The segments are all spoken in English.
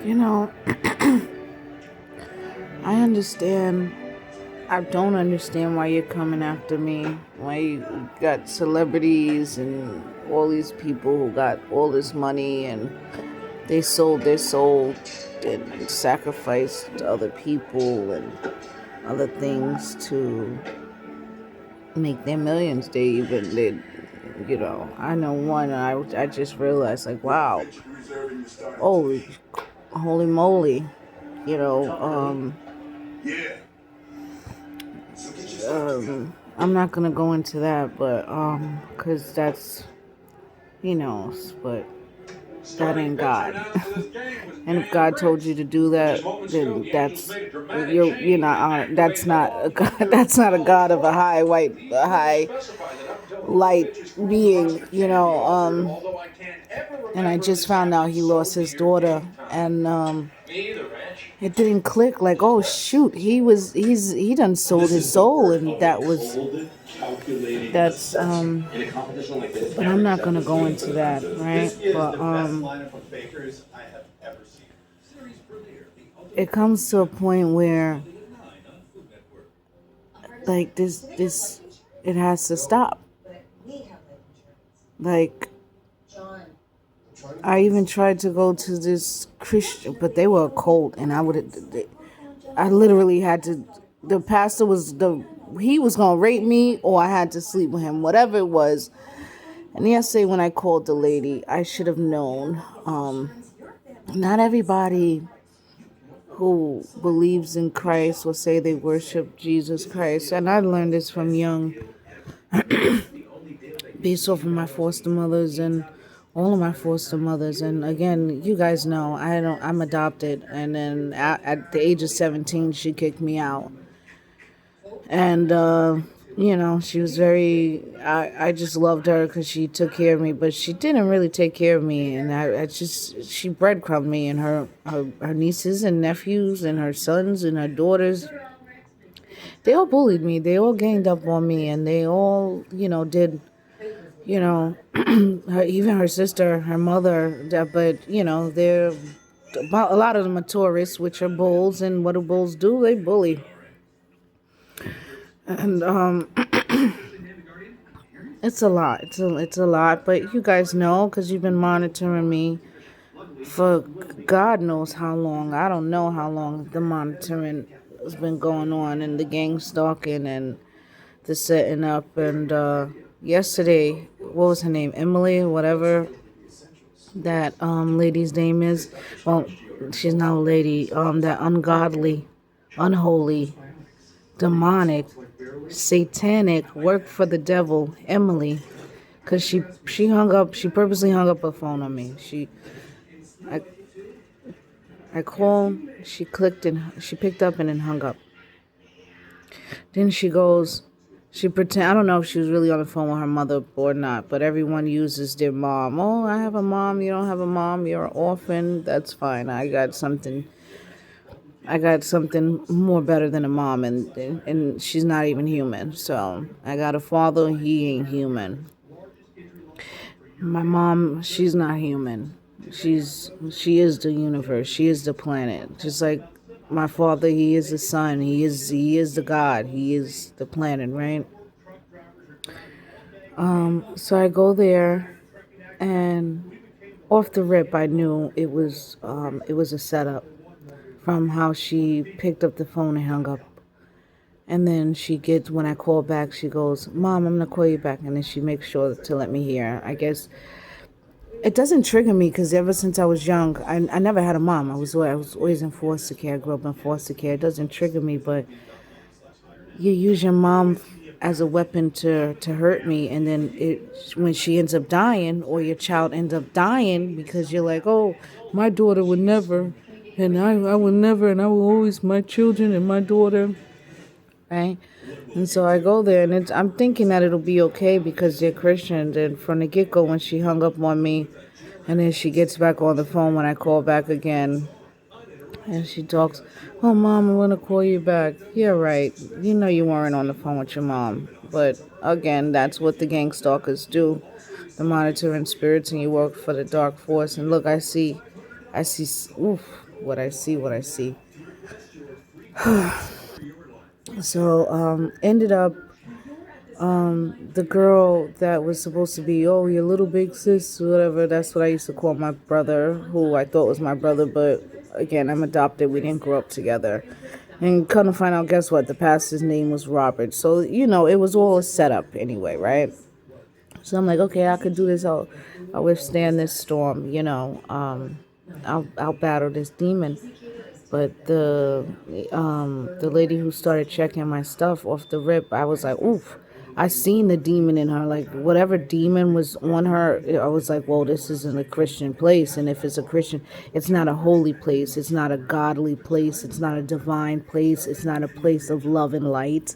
You know, I understand. I don't understand why you're coming after me. Why you got celebrities and all these people who got all this money and they sold their soul and sacrificed to other people and other things to make their millions. I know one. I just realized, like, wow, holy, holy moly, you know. I'm not gonna go into that, but cause that's but that ain't God. And if God told you to do that, then you're not on. That's not a God. That's not a God of a high light being. And I just found out he lost his daughter, and it didn't click. Like, oh shoot, he done sold his soul, and that's but I'm not gonna go into that, right? But it comes to a point where like this it has to stop. Like, I even tried to go to this Christian, but they were a cult, and I literally had to. The pastor he was gonna rape me, or I had to sleep with him, whatever it was. And yesterday, when I called the lady, I should have known. Not everybody who believes in Christ will say they worship Jesus Christ, and I learned this from young, based off of my foster mothers and all of my foster mothers. And again, you guys know I'm adopted, and then at the age of 17 she kicked me out. And she was very, I just loved her because she took care of me, but she didn't really take care of me. And she breadcrumbed me, and her nieces and nephews and her sons and her daughters, they all bullied me. They all ganged up on me, and they all, did, even her sister, her mother. But they're a lot of them are tourists, which are bulls, and what do bulls do? They bully. And it's a lot. It's a lot. But you guys know, because you've been monitoring me for God knows how long. I don't know how long the monitoring has been going on, and the gang stalking and the setting up. And yesterday, what was her name? Emily, whatever that lady's name is. Well, she's not a lady. That ungodly, unholy, demonic, satanic, work for the devil, Emily, because she hung up. She purposely hung up her phone on me. I I called. She clicked and she picked up and then hung up. Then she goes. She pretend. I don't know if she was really on the phone with her mother or not, but everyone uses their mom. Oh, I have a mom. You don't have a mom. You're an orphan. That's fine. I got something more better than a mom, and she's not even human. So I got a father. He ain't human. My mom, she's not human. She is the universe. She is the planet. Just like my father, he is the sun. He is the God. He is the planet, right? So I go there, and off the rip, I knew it was a setup from how she picked up the phone and hung up. And then when I call back, she goes, Mom, I'm going to call you back. And then she makes sure to let me hear. I guess it doesn't trigger me because ever since I was young, I never had a mom. I was always in foster care. I grew up in foster care. It doesn't trigger me, but you use your mom as a weapon to hurt me. And then when she ends up dying, or your child ends up dying, because you're like, oh, my daughter would never, and I would never, and I will always, my children and my daughter, right? And so I go there, and I'm thinking that it'll be okay because they're Christians. And from the get-go, when she hung up on me, and then she gets back on the phone when I call back again, and she talks, oh, Mom, I'm going to call you back. Yeah, right. You know you weren't on the phone with your mom. But again, that's what the gang stalkers do. The monitoring spirits, and you work for the dark force. And look, I see, oof. what I see. So ended up the girl that was supposed to be, oh, your little big sis, whatever. That's what I used to call my brother, who I thought was my brother, but again, I'm adopted. We didn't grow up together. And come to find out, guess what? The pastor's name was Robert. So, it was all a setup anyway, right? So I'm like, okay, I could do this. I'll withstand this storm, I'll battle this demon. But the lady who started checking my stuff off the rip, I was like, oof. I seen the demon in her, like whatever demon was on her. I was like, whoa, this isn't a Christian place. And if it's a Christian, it's not a holy place. It's not a godly place. It's not a divine place. It's not a place of love and light.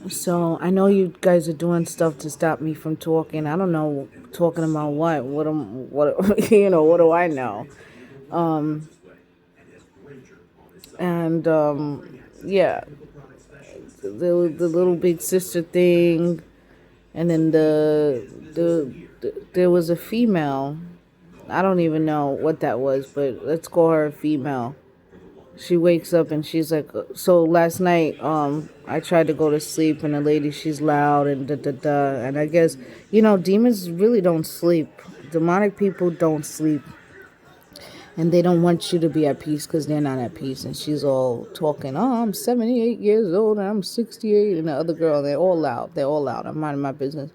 So I know you guys are doing stuff to stop me from talking. I don't know, talking about what. What do I know? And yeah, the little big sister thing, and then the there was a female. I don't even know what that was, but let's call her a female. She wakes up and she's like, so last night I tried to go to sleep, and the lady, she's loud and da da da, and I guess demons really don't sleep. Demonic people don't sleep, and they don't want you to be at peace because they're not at peace. And she's all talking, oh, I'm 78 years old and I'm 68, and the other girl, they're all loud. I'm minding my business,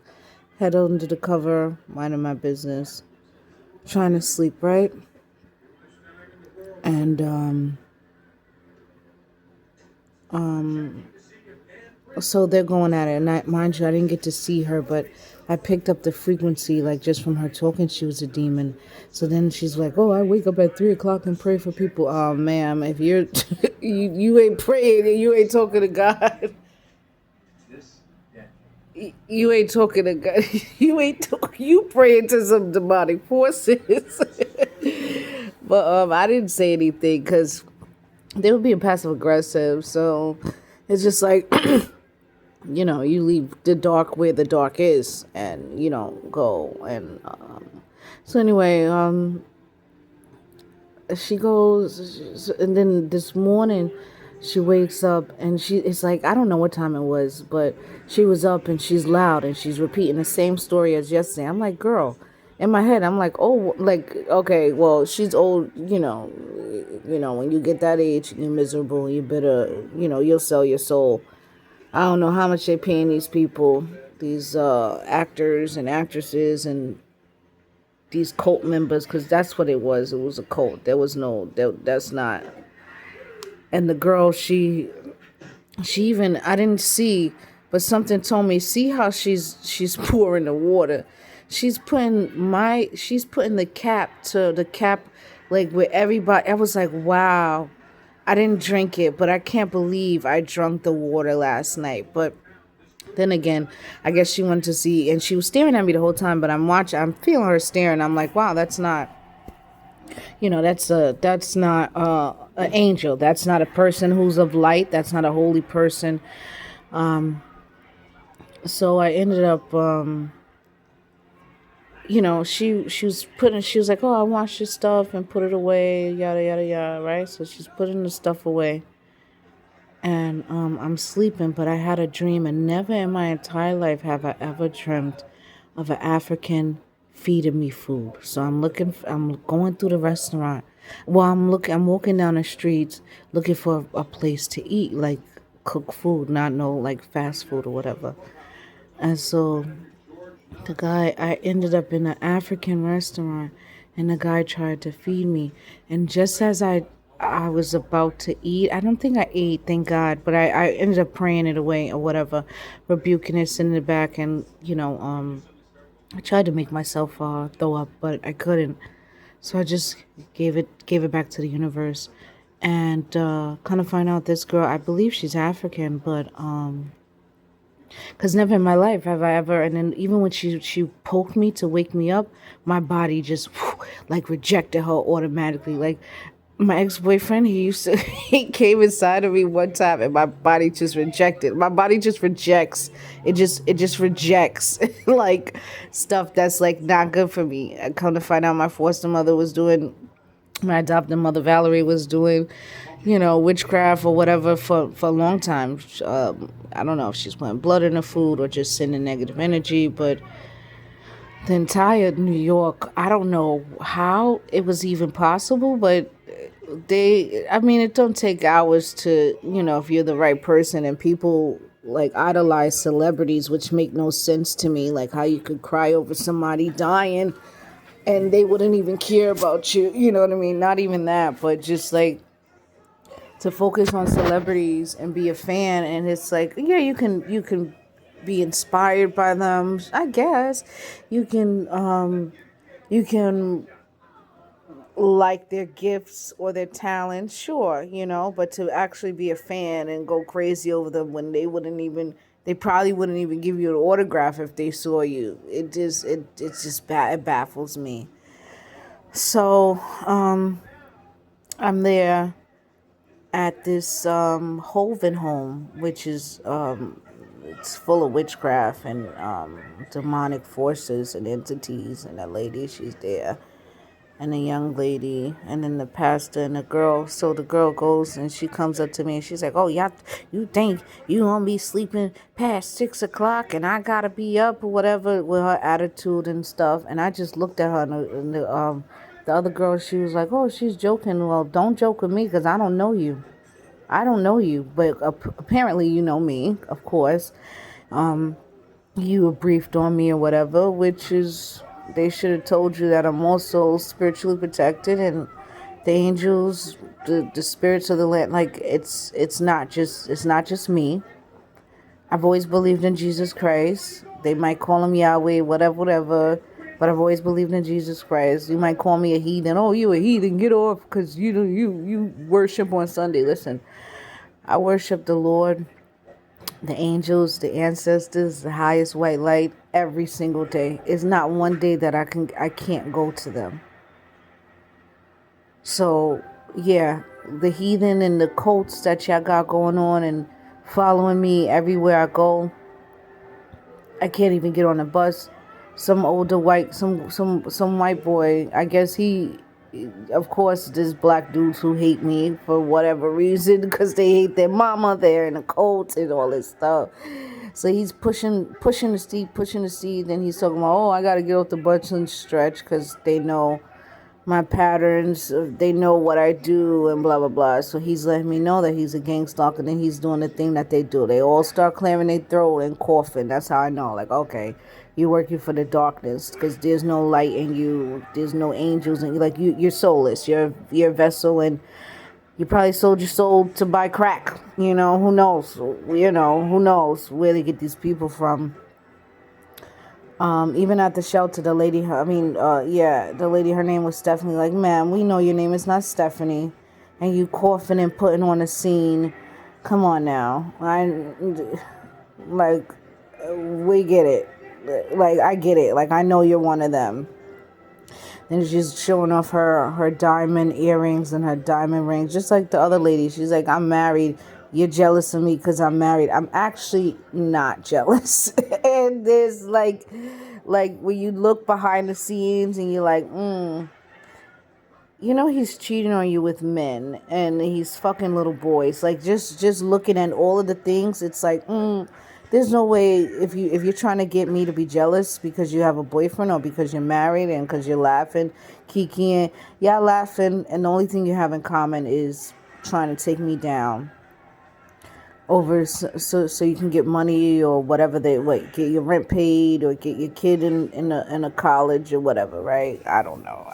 head under the cover, minding my business, trying to sleep, right? And so they're going at it, and mind you, I didn't get to see her, but I picked up the frequency, like just from her talking. She was a demon. So then she's like, "Oh, I wake up at 3 o'clock and pray for people." Oh, ma'am, if you're you ain't praying and you ain't talking to God, you ain't talking to God. You praying to some demonic forces. But I didn't say anything because they were being passive aggressive. So it's just like. You leave the dark where the dark is, and go. And so anyway, she goes, and then this morning she wakes up, and it's like, I don't know what time it was, but she was up and she's loud and she's repeating the same story as yesterday. I'm like, girl, in my head I'm like, oh, like, okay, well, she's old. When you get that age, you're miserable, you better, you'll sell your soul. I don't know how much they're paying these people, these actors and actresses and these cult members, because that's what it was. It was a cult. There was that's not. And the girl, she even, I didn't see, but something told me, see how she's pouring the water. She's putting the cap, like where everybody, I was like, wow. I didn't drink it, but I can't believe I drank the water last night. But then again, I guess she wanted to see, and she was staring at me the whole time, but I'm feeling her staring. I'm like, wow, that's not, that's not an angel. That's not a person who's of light. That's not a holy person. So I ended up, she was like, oh, I wash your stuff and put it away, yada, yada, yada, right? So she's putting the stuff away. And I'm sleeping, but I had a dream, and never in my entire life have I ever dreamt of an African feeding me food. So I'm going through the restaurant. Well, I'm walking down the streets looking for a place to eat, like cook food, not no like fast food or whatever. And so I ended up in an African restaurant, and the guy tried to feed me. And just as I was about to eat, I don't think I ate, thank God, but I ended up praying it away or whatever, rebuking it, sending it back. And, I tried to make myself throw up, but I couldn't. So I just gave it back to the universe. And kind of find out this girl, I believe she's African, but because never in my life have I ever, and then even when she poked me to wake me up, my body just like rejected her automatically. Like my ex-boyfriend, he came inside of me one time, and my body just rejected. My body just rejects. It just rejects like stuff that's like not good for me. I come to find out my foster mother was doing My adopted mother Valerie was doing, witchcraft or whatever for a long time. I don't know if she's putting blood in the food or just sending negative energy, but the entire New York, I don't know how it was even possible, but I mean, it don't take hours to, if you're the right person, and people like idolize celebrities, which make no sense to me, like how you could cry over somebody dying and they wouldn't even care about you, you know what I mean? Not even that, but just like to focus on celebrities and be a fan, and it's like, yeah, you can be inspired by them, I guess. You can like their gifts or their talents, sure, but to actually be a fan and go crazy over them when they probably wouldn't even give you an autograph if they saw you. It's just it baffles me. So I'm there at this Hoven home, which is it's full of witchcraft and demonic forces and entities, and that lady, she's there, and a young lady, and then the pastor and the girl. So the girl goes and she comes up to me and she's like, "Oh, yeah, you think you gonna be sleeping past 6 o'clock and I gotta be up or whatever," with her attitude and stuff. And I just looked at her, and the other girl, she was like, "Oh, she's joking." Well, don't joke with me because I don't know you. I don't know you, but apparently you know me, of course. You were briefed on me or whatever, which is, they should have told you that I'm also spiritually protected, and the angels, the spirits of the land, like it's not just me. I've always believed in Jesus Christ. They might call him Yahweh, whatever, but I've always believed in Jesus Christ. You might call me a heathen. Oh, you a heathen? Get off, because you worship on Sunday. Listen, I worship the Lord, the angels, the ancestors, the highest white light every single day. It's not one day that I can't go to them. So yeah, the heathen and the cults that y'all got going on and following me everywhere I go. I can't even get on a bus. Some older white, some white boy. I guess he, of course, there's black dudes who hate me for whatever reason because they hate their mama. They're in a cult and all this stuff. So he's pushing the seat. Then he's talking about, oh, I gotta get off the bus and stretch because they know my patterns, they know what I do, and blah blah blah. So he's letting me know that he's a gang stalker, and then he's doing the thing that they do. They all start clearing their throat and coughing. That's how I know, like, okay, you're working for the darkness because there's no light in you. There's no angels in you. Like, you're soulless. You're a vessel, and you probably sold your soul to buy crack. Who knows? Who knows where they get these people from. Even at the shelter, the lady, the lady, her name was Stephanie. Like, ma'am, we know your name is not Stephanie, and you coughing and putting on a scene. Come on now, like, we get it. Like, I get it. Like, I know you're one of them. And she's showing off her diamond earrings and her diamond rings, just like the other lady. She's like, I'm married. You're jealous of me because I'm married. I'm actually not jealous. And there's like when you look behind the scenes and you're like, he's cheating on you with men and he's fucking little boys. Like, just looking at all of the things, it's like, there's no way, if you're trying to get me to be jealous because you have a boyfriend or because you're married and because you're laughing, kikiing, y'all laughing, and the only thing you have in common is trying to take me down over so you can get money or whatever, get your rent paid or get your kid in a college or whatever, right? I don't know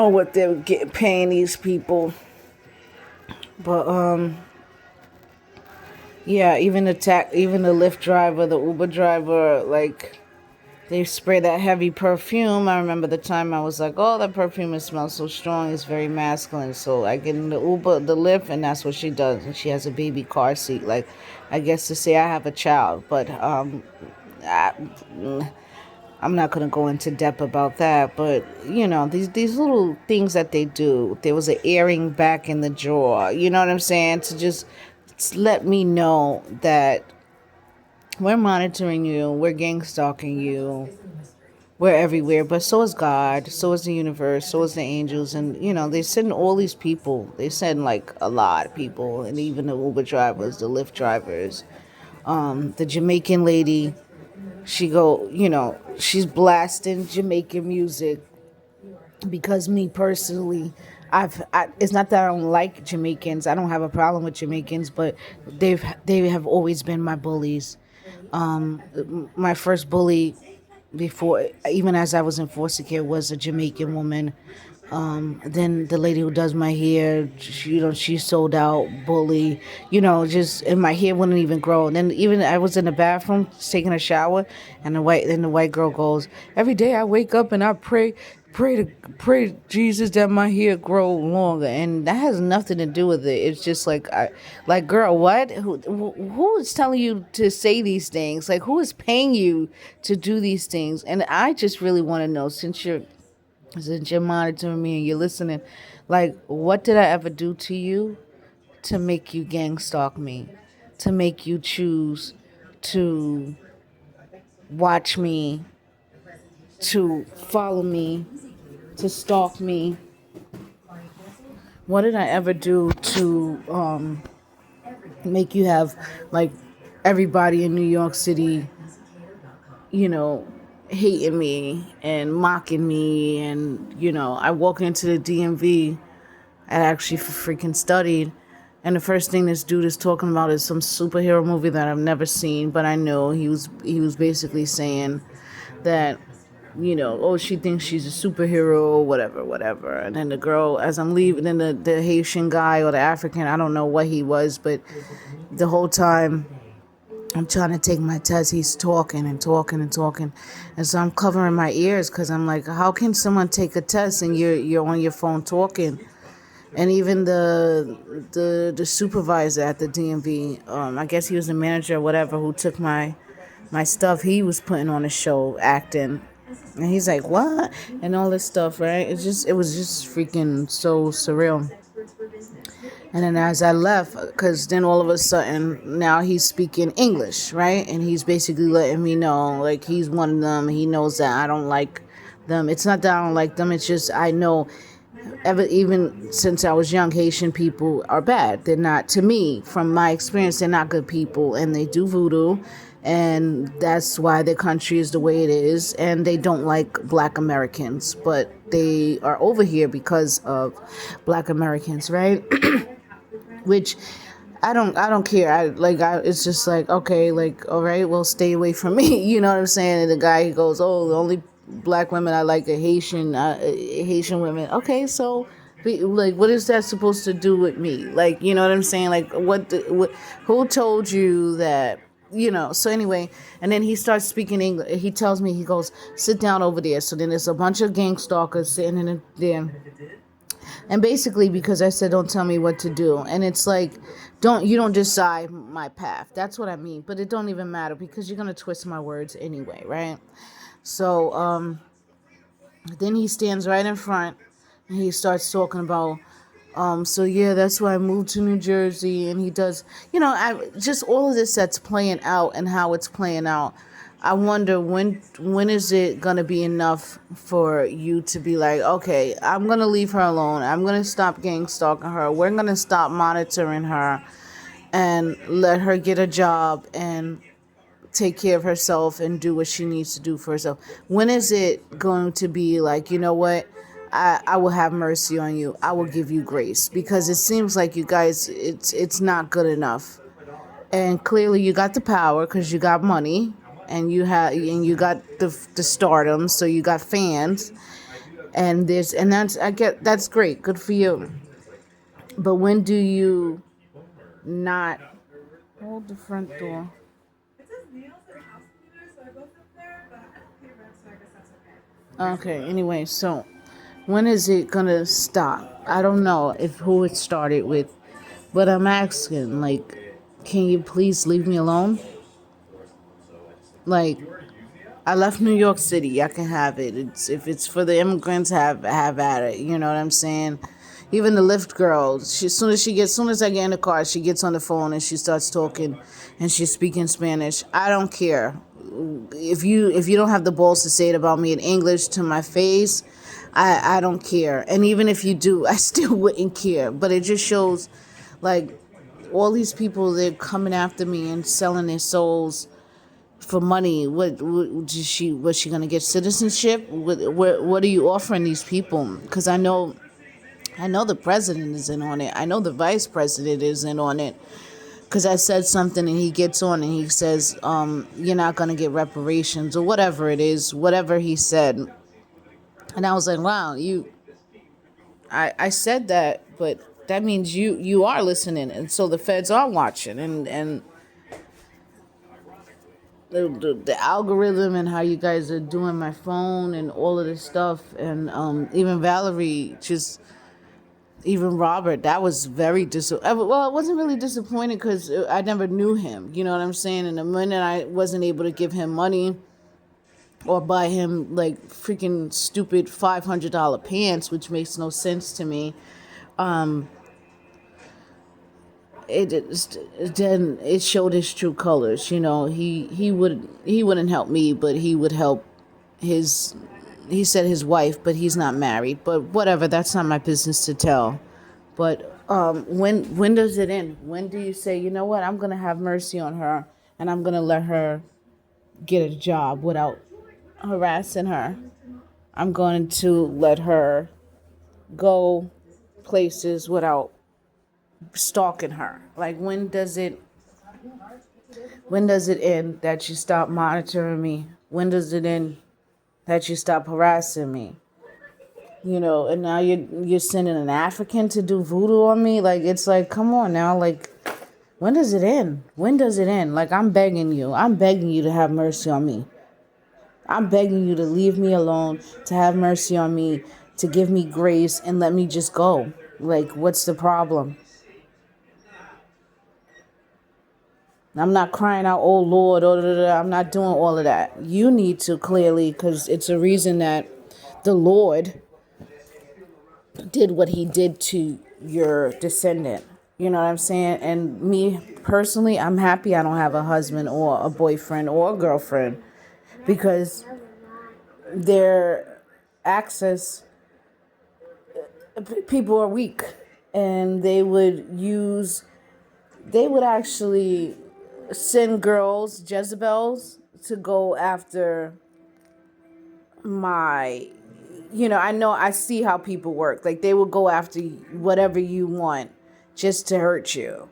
what they're paying these people, but yeah, even the Lyft driver, the Uber driver, like, they spray that heavy perfume. I remember the time I was like, oh, that perfume smells so strong. It's very masculine. So I get in the Lyft, and that's what she does. And she has a baby car seat. Like, I guess to say I have a child. But I'm not going to go into depth about that. But, these little things that they do. There was an earring back in the drawer. You know what I'm saying? To just let me know that we're monitoring you, we're gang stalking you, we're everywhere, but so is God, so is the universe, so is the angels, and they send all these people. They send like a lot of people, and even the Uber drivers, the Lyft drivers, the Jamaican lady. She's blasting Jamaican music because me personally, it's not that I don't like Jamaicans. I don't have a problem with Jamaicans, but they have always been my bullies. My first bully before, even as I was in foster care, was a Jamaican woman. Then the lady who does my hair, she sold out, bully, just, and my hair wouldn't even grow. And then even I was in the bathroom taking a shower, and the white girl goes, every day I wake up and I pray to Jesus that my hair grow longer, and that has nothing to do with it. It's just like, girl, what? Who is telling you to say these things? Like, who is paying you to do these things? And I just really want to know, since you're monitoring me and you're listening, like, what did I ever do to you to make you gang stalk me, to make you choose to watch me, to follow me, to stalk me? What did I ever do to make you have, like, everybody in New York City, you know, hating me and mocking me? And, I walk into the DMV. I actually freaking studied. And the first thing this dude is talking about is some superhero movie that I've never seen, but I know he was basically saying that, oh, she thinks she's a superhero, whatever, whatever. And then the girl, as I'm leaving, then the Haitian guy or the African, I don't know what he was, but the whole time I'm trying to take my test, he's talking and talking and talking. And so I'm covering my ears because I'm like, how can someone take a test and you're on your phone talking? And even the supervisor at the DMV, I guess he was the manager or whatever, who took my stuff, he was putting on a show, acting. And he's like, what? And all this stuff, right? It was just freaking so surreal. And then as I left, because then all of a sudden, now he's speaking English, right? And he's basically letting me know, like, he's one of them. He knows that I don't like them. It's not that I don't like them. It's just I know, even since I was young, Haitian people are bad. They're not, to me, from my experience, they're not good people. And they do voodoo. And that's why their country is the way it is. And they don't like black Americans. But they are over here because of black Americans, right? Which I don't care. It's just like, okay, like, all right, well, stay away from me. You know what I'm saying? And the guy, he goes, oh, the only black women I like are Haitian women. Okay, so, like, what is that supposed to do with me? Like, you know what I'm saying? Like, who told you that? So anyway, and then he starts speaking English. He tells me, he goes, sit down over there. So then there's a bunch of gang stalkers sitting in there. And basically, because I said, don't tell me what to do. And it's like, you don't decide my path. That's what I mean. But it don't even matter because you're going to twist my words anyway, right? So then he stands right in front and he starts talking about, so yeah, that's why I moved to New Jersey. And he does, just all of this that's playing out and how it's playing out. I wonder when is it gonna be enough for you to be like, okay, I'm gonna leave her alone. I'm gonna stop gang stalking her. We're gonna stop monitoring her and let her get a job and take care of herself and do what she needs to do for herself. When is it going to be like, you know what? I will have mercy on you. I will give you grace, because it seems like you guys, it's not good enough. And clearly you got the power because you got money, and you got the stardom, so you got fans, and that's great, good for you. But when do you not hold the front door? Okay, anyway, so when is it gonna stop? I don't know if who it started with, but I'm asking, like, can you please leave me alone? Like, I left New York City. I can have it. If it's for the immigrants, have at it. You know what I'm saying? Even the Lyft girl, soon as I get in the car, she gets on the phone and she starts talking, and she's speaking Spanish. I don't care. if you don't have the balls to say it about me in English to my face, I don't care. And even if you do, I still wouldn't care. But it just shows, like, all these people, they're coming after me and selling their souls for money. Was she gonna get citizenship? What are you offering these people? Because I know the president is in on it. I know the vice president is in on it. Because I said something and he gets on and he says, you're not going to get reparations or whatever it is, whatever he said. And I was like, wow, I said that, but that means you are listening. And so the feds are watching, and the algorithm and how you guys are doing my phone and all of this stuff. And even Valerie, even Robert, that was very well, I wasn't really disappointed because I never knew him. You know what I'm saying? And the minute I wasn't able to give him money or buy him like freaking stupid $500 pants, which makes no sense to me, then it showed his true colors. You know, he wouldn't help me, but he would help his. He said his wife, but he's not married. But whatever, that's not my business to tell. But when does it end? When do you say, you know what, I'm gonna have mercy on her and I'm gonna let her get a job without harassing her? I'm going to let her go places without stalking her. Like, when does it end that you stop monitoring me? When does it end that you stop harassing me? You know, and now you're sending an African to do voodoo on me? Like, it's like, come on now. Like, when does it end? When does it end? Like, I'm begging you to have mercy on me. I'm begging you to leave me alone, to have mercy on me, to give me grace and let me just go. Like, what's the problem? I'm not crying out, oh Lord, I'm not doing all of that. You need to, clearly, because it's a reason that the Lord did what he did to your descendant. You know what I'm saying? And me personally, I'm happy I don't have a husband or a boyfriend or a girlfriend, because their access, people are weak, and they would actually send girls, Jezebels, to go after my, I see how people work. Like, they will go after whatever you want just to hurt you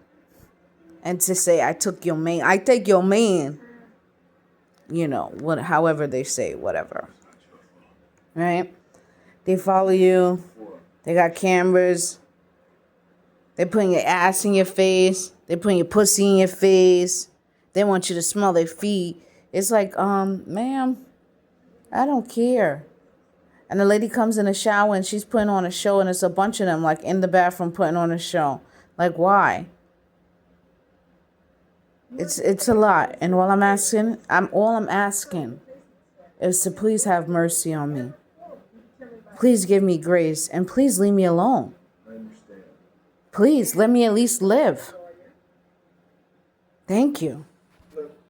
and to say, I take your man, however they say, whatever. Right? They follow you. They got cameras. They're putting your ass in your face. They're putting your pussy in your face. They want you to smell their feet. It's like, ma'am, I don't care. And the lady comes in the shower and she's putting on a show, and it's a bunch of them, like, in the bathroom putting on a show. Like, why? It's a lot. And all I'm asking is to please have mercy on me. Please give me grace, and please leave me alone. Please let me at least live. Thank you.